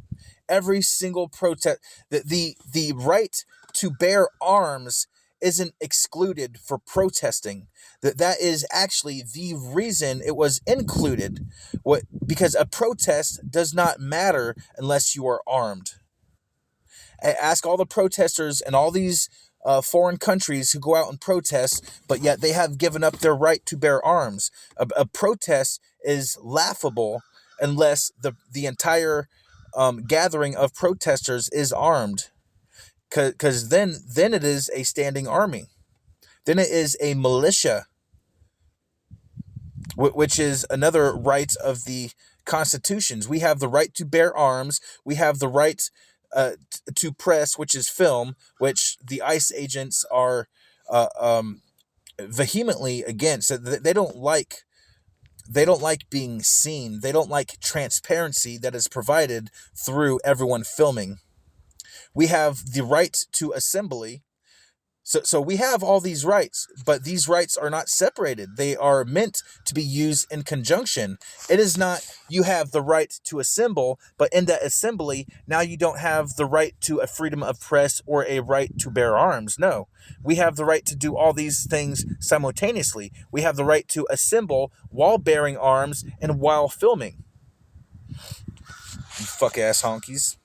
Every single protest, the right to bear arms isn't excluded for protesting. That is actually the reason it was included. What Because a protest does not matter unless you are armed. Ask all the protesters in all these foreign countries who go out and protest, but yet they have given up their right to bear arms. A protest is laughable unless the entire gathering of protesters is armed, because then it is a standing army. Then it is a militia, which is another right of the constitutions. We have the right to bear arms. We have the right to press, which is film, which the ICE agents are vehemently against. They don't like being seen. They don't like transparency that is provided through everyone filming. We have the right to assembly. So we have all these rights, but these rights are not separated. They are meant to be used in conjunction. It is not you have the right to assemble, but in that assembly, now you don't have the right to a freedom of press or a right to bear arms. No, we have the right to do all these things simultaneously. We have the right to assemble while bearing arms and while filming. You fuck ass honkies.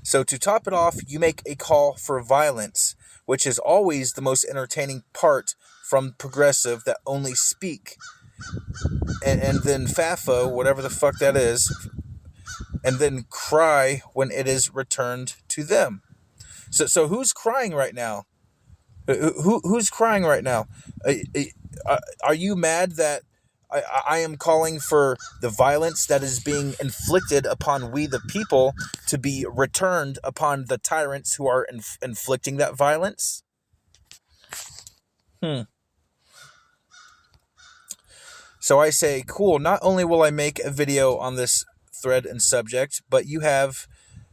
So to top it off, you make a call for violence, which is always the most entertaining part from progressive that only speak. And then FAFO, whatever the fuck that is, and then cry when it is returned to them. So who's crying right now? Who's crying right now? Are you mad that I am calling for the violence that is being inflicted upon we the people to be returned upon the tyrants who are inflicting that violence? So I say, cool, not only will I make a video on this thread and subject, but you have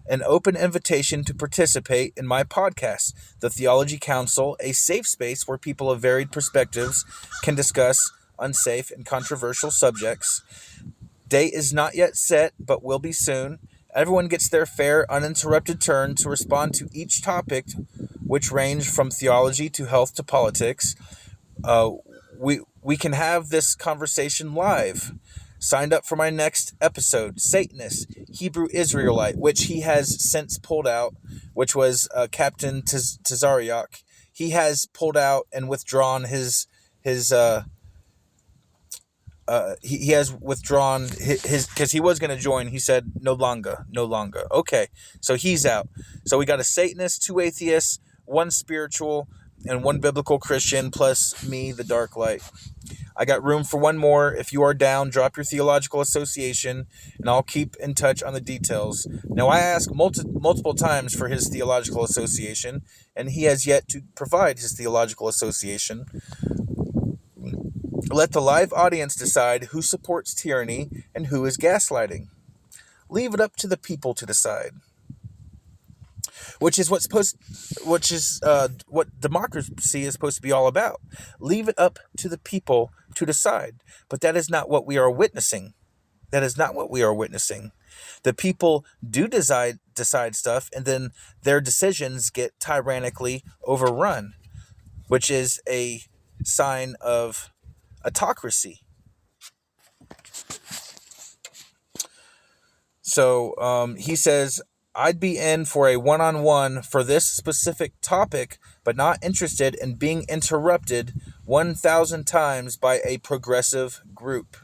an open invitation to participate in my podcast, The Theology Council, a safe space where people of varied perspectives can discuss unsafe and controversial subjects. Date is not yet set, but will be soon. Everyone gets their fair, uninterrupted turn to respond to each topic, which range from theology to health to politics. We can have this conversation live. Signed up for my next episode, Satanist, Hebrew Israelite, which he has since pulled out, which was Captain Tazariak. He has pulled out and withdrawn his he has withdrawn his because he was going to join. He said no longer. Okay, so he's out. So we got a Satanist, 2 atheists, 1 spiritual, and 1 biblical Christian, plus me, the Dark Light. I got room for 1 more. If you are down, drop your theological association, and I'll keep in touch on the details. Now, I asked multiple times for his theological association, and he has yet to provide his theological association. Let the live audience decide who supports tyranny and who is gaslighting. Leave it up to the people to decide. Which is what democracy is supposed to be all about. Leave it up to the people to decide. But that is not what we are witnessing. The people do decide stuff, and then their decisions get tyrannically overrun, which is a sign of autocracy. So he says, I'd be in for a one-on-one for this specific topic, but not interested in being interrupted 1,000 times by a progressive group.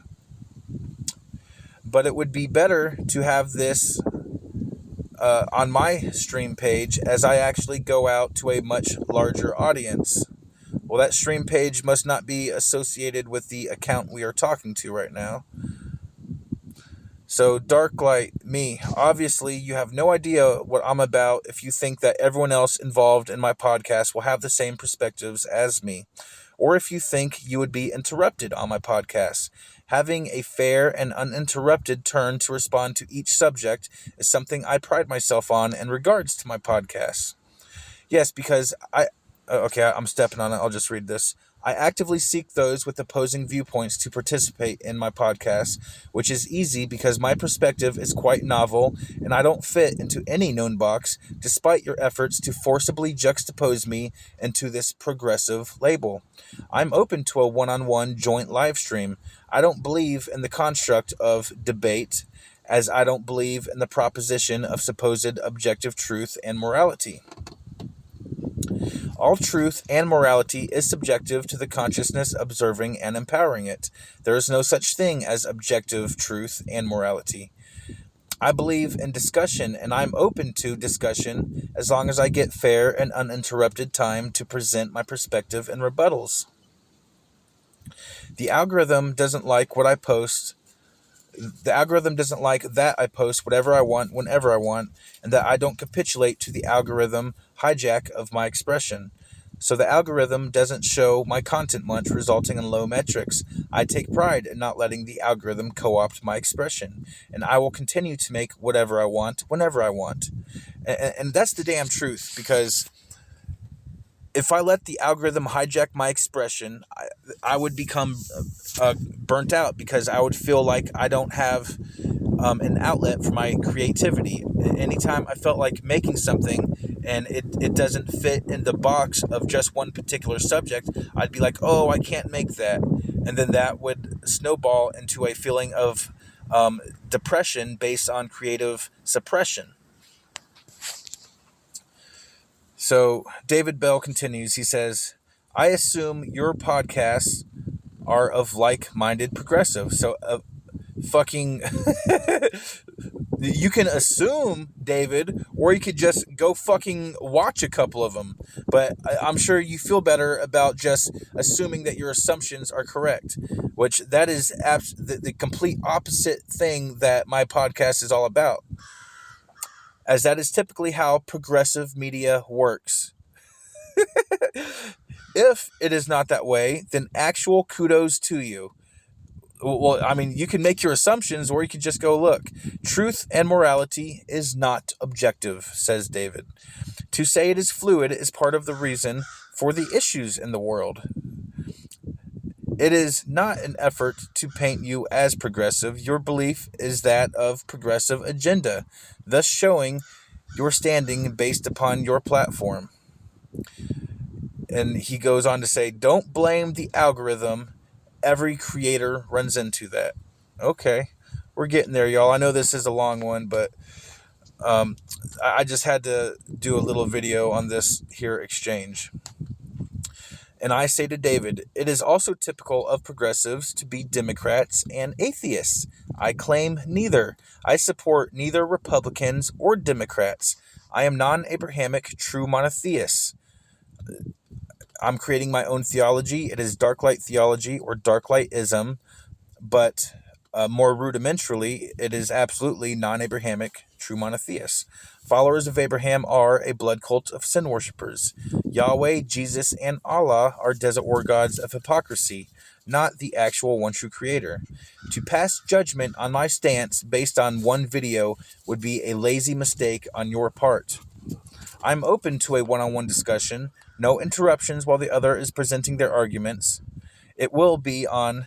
But it would be better to have this on my stream page, as I actually go out to a much larger audience. Well, that stream page must not be associated with the account we are talking to right now. So, Dark Light, me, obviously you have no idea what I'm about if you think that everyone else involved in my podcast will have the same perspectives as me. or if you think you would be interrupted on my podcast. Having a fair and uninterrupted turn to respond to each subject is something I pride myself on in regards to my podcast. Yes, because okay, I'm stepping on it. I'll just read this. I actively seek those with opposing viewpoints to participate in my podcast, which is easy because my perspective is quite novel and I don't fit into any known box, despite your efforts to forcibly juxtapose me into this progressive label. I'm open to a one-on-one joint live stream. I don't believe in the construct of debate, as I don't believe in the proposition of supposed objective truth and morality. All truth and morality is subjective to the consciousness observing and empowering it. There is no such thing as objective truth and morality. I believe in discussion, and I'm open to discussion as long as I get fair and uninterrupted time to present my perspective and rebuttals. The algorithm doesn't like what I post. The algorithm doesn't like that I post whatever I want, whenever I want, and that I don't capitulate to the algorithm hijack of my expression. So the algorithm doesn't show my content much, resulting in low metrics. I take pride in not letting the algorithm co-opt my expression, and I will continue to make whatever I want, whenever I want. And that's the damn truth, because if I let the algorithm hijack my expression, I would become burnt out, because I would feel like I don't have an outlet for my creativity. Anytime I felt like making something and it doesn't fit in the box of just one particular subject, I'd be like, oh, I can't make that. And then that would snowball into a feeling of depression based on creative suppression. So David Bell continues. He says, I assume your podcasts are of like-minded progressives. So fucking you can assume, David, or you could just go fucking watch a couple of them. But I'm sure you feel better about just assuming that your assumptions are correct, which that is the complete opposite thing that my podcast is all about, as that is typically how progressive media works. If it is not that way, then actual kudos to you. Well, I mean, you can make your assumptions, or you can just go look. Truth and morality is not objective, says David. To say it is fluid is part of the reason for the issues in the world. It is not an effort to paint you as progressive. Your belief is that of progressive agenda, thus showing your standing based upon your platform. And he goes on to say, don't blame the algorithm. Every creator runs into that. Okay, we're getting there, y'all. I know this is a long one, but I just had to do a little video on this here exchange. And I say to David, it is also typical of progressives to be Democrats and atheists. I claim neither. I support neither Republicans or Democrats. I am non-Abrahamic, true monotheist. I'm creating my own theology. It is dark light theology, or dark lightism, but more rudimentarily, it is absolutely non-Abrahamic, true monotheist. Followers of Abraham are a blood cult of sin worshippers. Yahweh, Jesus, and Allah are desert war gods of hypocrisy, not the actual one true creator. To pass judgment on my stance based on one video would be a lazy mistake on your part. I'm open to a one-on-one discussion, no interruptions while the other is presenting their arguments. It will be on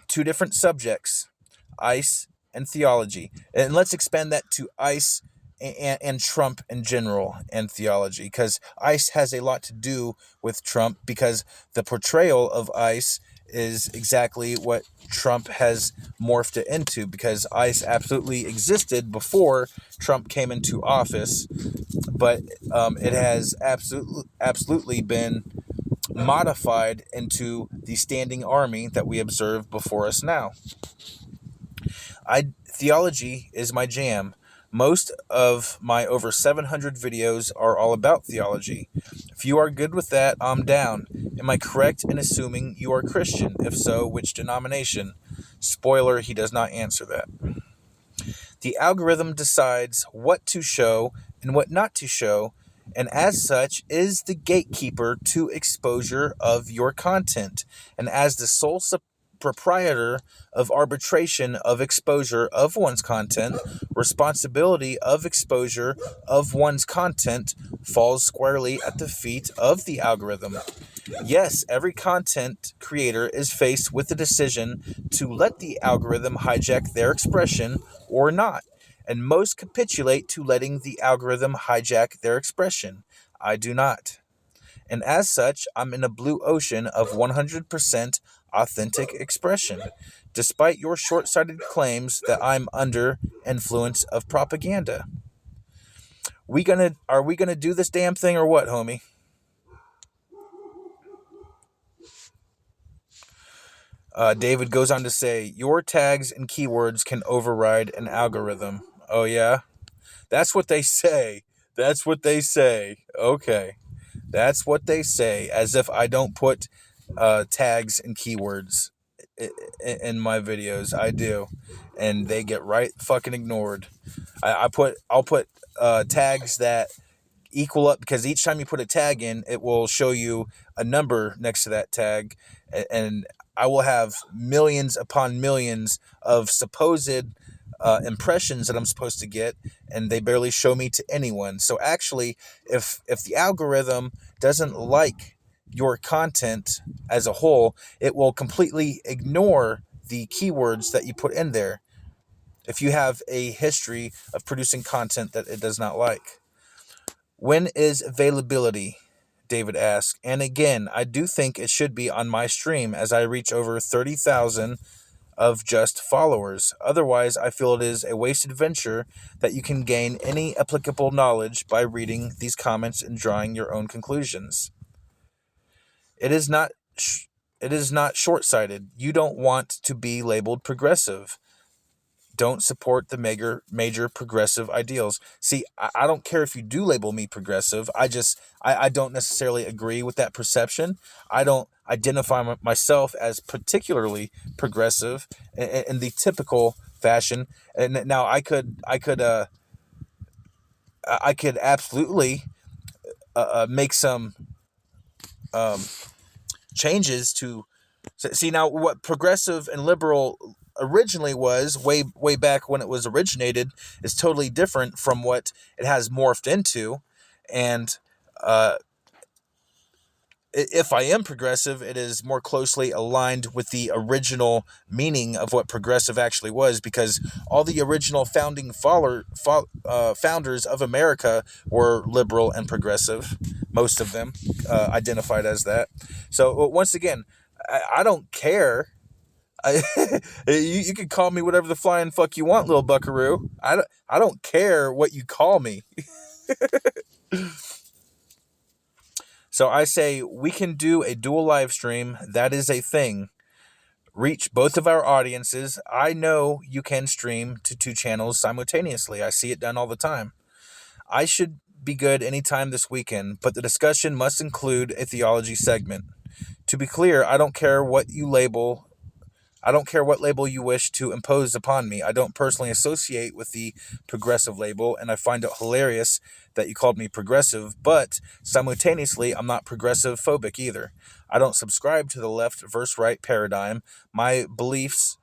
two different subjects, ICE and theology. And let's expand that to ICE and Trump in general and theology, because ICE has a lot to do with Trump, because the portrayal of ICE is exactly what Trump has morphed it into, because ICE absolutely existed before Trump came into office, but it has absolutely been modified into the standing army that we observe before us now. Theology is my jam. Most of my over 700 videos are all about theology. If you are good with that, I'm down. Am I correct in assuming you are Christian? If so, which denomination? Spoiler, he does not answer that. The algorithm decides what to show and what not to show, and as such is the gatekeeper to exposure of your content, and as the sole proprietor of arbitration of exposure of one's content, responsibility of exposure of one's content falls squarely at the feet of the algorithm. Yes, every content creator is faced with the decision to let the algorithm hijack their expression or not, and most capitulate to letting the algorithm hijack their expression. I do not. And as such, I'm in a blue ocean of 100% authentic expression, despite your short-sighted claims that I'm under influence of propaganda. Are we gonna do this damn thing or what, homie? David goes on to say, your tags and keywords can override an algorithm. Oh, yeah? That's what they say. That's what they say. Okay. That's what they say, as if I don't put tags and keywords in my videos. I do. And they get right fucking ignored. I'll put tags that equal up, because each time you put a tag in, it will show you a number next to that tag, and I will have millions upon millions of supposed impressions that I'm supposed to get, and they barely show me to anyone. So actually, if the algorithm doesn't like your content as a whole, it will completely ignore the keywords that you put in there if you have a history of producing content that it does not like. When is availability? David asked. And again, I do think it should be on my stream, as I reach over 30,000 of just followers. Otherwise, I feel it is a wasted venture that you can gain any applicable knowledge by reading these comments and drawing your own conclusions. It is not short-sighted. You don't want to be labeled progressive. Don't support the major progressive ideals. See, I don't care if you do label me progressive. I don't necessarily agree with that perception. I don't identify myself as particularly progressive in the typical fashion. And now I could absolutely make some changes to see. Now what progressive and liberal originally was, way back when it was originated, is totally different from what it has morphed into. And if I am progressive, it is more closely aligned with the original meaning of what progressive actually was, because all the original founding founders of America were liberal and progressive. Most of them identified as that. So once again, I don't care. You can call me whatever the flying fuck you want, little buckaroo. I don't care what you call me. So I say we can do a dual live stream. That is a thing. Reach both of our audiences. I know you can stream to 2 channels simultaneously. I see it done all the time. I should be good anytime this weekend, but the discussion must include a theology segment. To be clear, I don't care what label you wish to impose upon me. I don't personally associate with the progressive label, and I find it hilarious that you called me progressive, but simultaneously, I'm not progressive phobic either. I don't subscribe to the left versus right paradigm. My beliefs,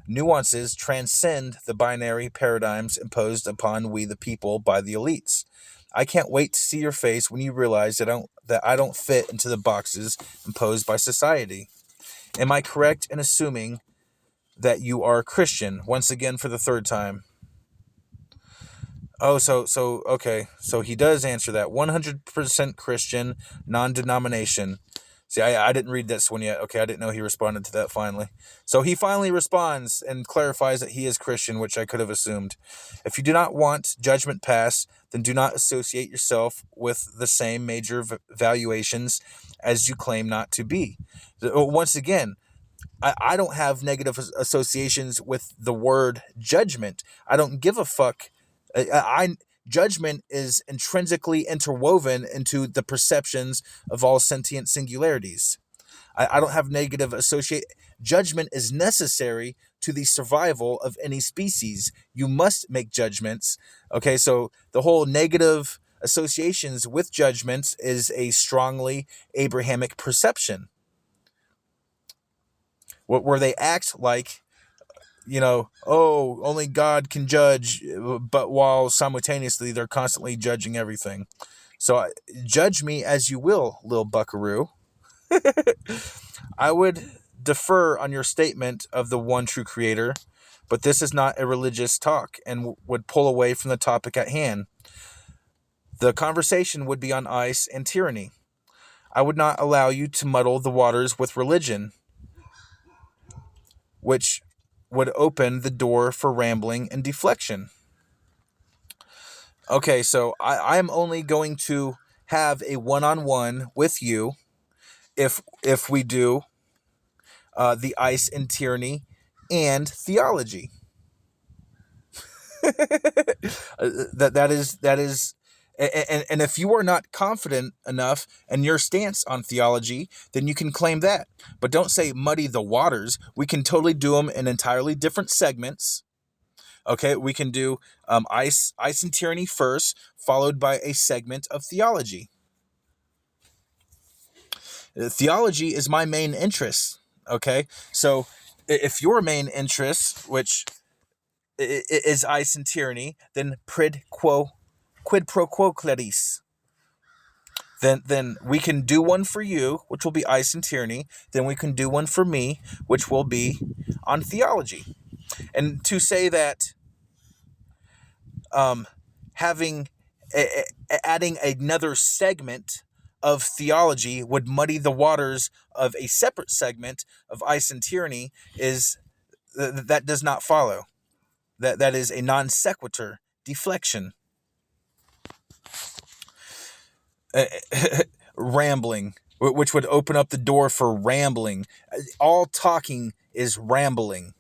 nuances transcend the binary paradigms imposed upon we the people by the elites. I can't wait to see your face when you realize that I don't fit into the boxes imposed by society. Am I correct in assuming that you are Christian? Once again, for the third time. Oh, okay. So he does answer that. 100% Christian, non-denomination. See, I didn't read this one yet. Okay, I didn't know he responded to that finally. So he finally responds and clarifies that he is Christian, which I could have assumed. If you do not want judgment passed, then do not associate yourself with the same major valuations as you claim not to be. Once again, I don't have negative associations with the word judgment. I don't give a fuck. Judgment is intrinsically interwoven into the perceptions of all sentient singularities. I don't have negative associate. Judgment is necessary to the survival of any species. You must make judgments. Okay, so the whole negative associations with judgments is a strongly Abrahamic perception, where they act like, oh, only God can judge, but while simultaneously they're constantly judging everything. So judge me as you will, Lil Buckaroo. I would defer on your statement of the one true creator, but this is not a religious talk and would pull away from the topic at hand. The conversation would be on ice and tyranny. I would not allow you to muddle the waters with religion, which would open the door for rambling and deflection. Okay, so I'm only going to have a one-on-one with you if we do the ice and tyranny and theology. that is, and if you are not confident enough in your stance on theology, then you can claim that. But don't say muddy the waters. We can totally do them in entirely different segments. Okay, we can do ice and tyranny first, followed by a segment of theology. Theology is my main interest. Okay, so if your main interest, which is ice and tyranny, then quid pro quo claris. Then we can do one for you, which will be ice and tyranny. Then we can do one for me, which will be on theology. And to say that adding another segment of theology would muddy the waters of a separate segment of ice and tyranny is that does not follow. That is a non sequitur, deflection. Rambling, which would open up the door for rambling. All talking is rambling.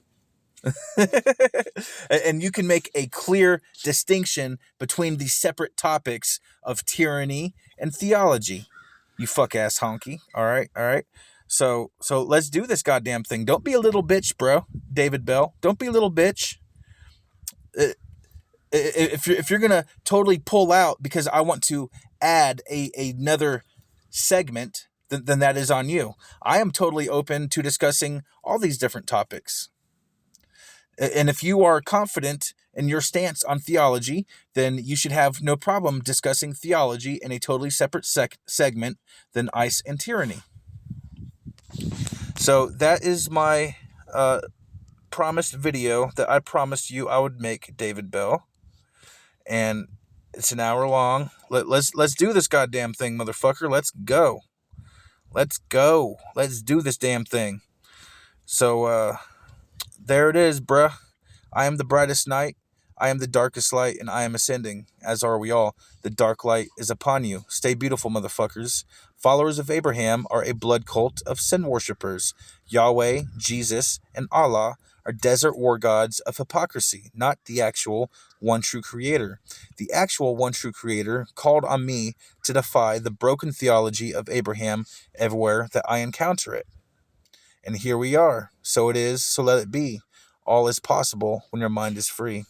And you can make a clear distinction between the separate topics of tyranny and theology. You fuck ass honky. All right. So let's do this goddamn thing. Don't be a little bitch, bro. David Bell. Don't be a little bitch. If you're gonna totally pull out because I want to add another segment, then that is on you. I am totally open to discussing all these different topics. And if you are confident in your stance on theology, then you should have no problem discussing theology in a totally separate segment than ice and tyranny. So that is my promised video that I promised you I would make, David Bell. And it's an hour long. Let's do this goddamn thing, motherfucker. Let's go. Let's do this damn thing. So there it is, bruh. I am the brightest night. I am the darkest light, and I am ascending, as are we all. The dark light is upon you. Stay beautiful, motherfuckers. Followers of Abraham are a blood cult of sin worshippers. Yahweh, Jesus, and Allah are desert war gods of hypocrisy, not the actual one true creator. The actual one true creator called on me to defy the broken theology of Abraham everywhere that I encounter it. And here we are. So it is, so let it be. All is possible when your mind is free.